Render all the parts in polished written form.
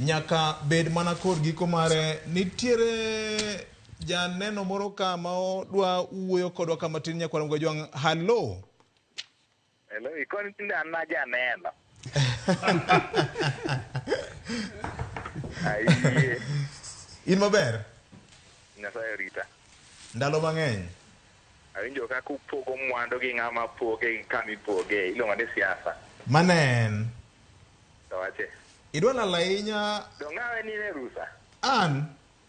nyaka bed mana kod giko mare. Nitiere janeno moro ka ma odwa wuoyo kodwa kama tin nyakwara mgo jwang. Hello. Hello, ikon tinda na janeno. Ai. In maber? Nyasaye rita. Ndalo mang'eny. Awinjo ka kupogo mwandu gi ng'ama poge kami poge iluongo ni siasa. Manen. To wache. Idwa lala ahinya. To ng'awe ni ne rusa. An?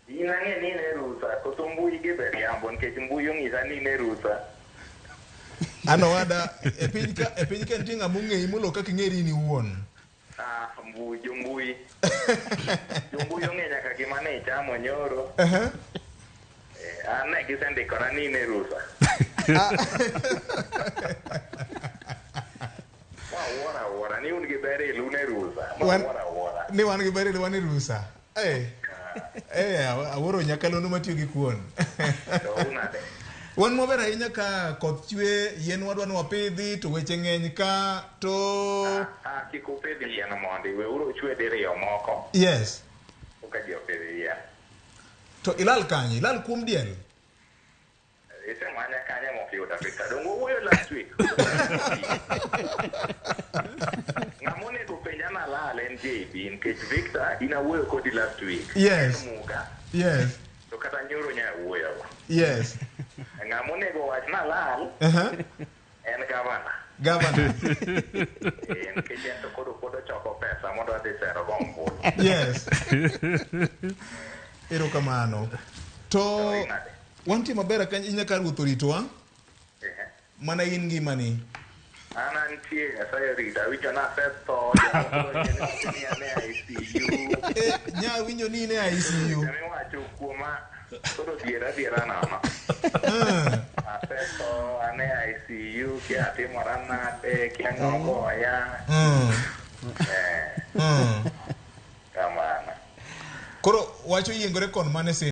Ing'ang'e ni ne rusa. Koso mbui gi Odhiambo nikech mbui ong'isa ni ne rusa. Ano wada e piny ka nitie ng'ama ong'eyi molo kaka ing'eri ni wuon. Mbui jombui. Jombui ong'e nyaka gima ne ichamo nyoro. An ne gisendikona ni ne rusa. Wara ni un gi bere ilu ne rusa. Wara. Ni wan gi bere ilu wan ni rusa. Aworo nyakalono matiyo gi kuon. To unade. Wan maber ahinya ka koth chwe, yien wadwa ni wapidhi to weche ng'eny ka to kik upidh yien mondi, weuru chwe diriyo moko. Yes. Ka ji opidh yien. To ilal kanye? Ilal kuom diel? Isemanya kanye mokiyuda Victor. Dongo wuoyo last week. Ng'amonego penja na lal en JB nikech Victor ina wuoyo kodi last week. Yes. Muga. Yes. To kata nyoro nya wuoyo. Yes. Ng'amonego wach na lal en gavana. Gavana. Nikech en to kodo choko pesa mondo adhi sero gombulu. Yes. Erokamano. To wantie maber ka inya kar wuotho ritowa. Mana in ngimani. An antie Nyasaye rita, winjo na asetho, ne ICU. Nya winjo ni ne ICU. Ne wacho kuoma, koro dhiera nama. Asetho, ane ICU, kia timora nade, kia ogoya. Kamana. Koro wacho yiengore kon mane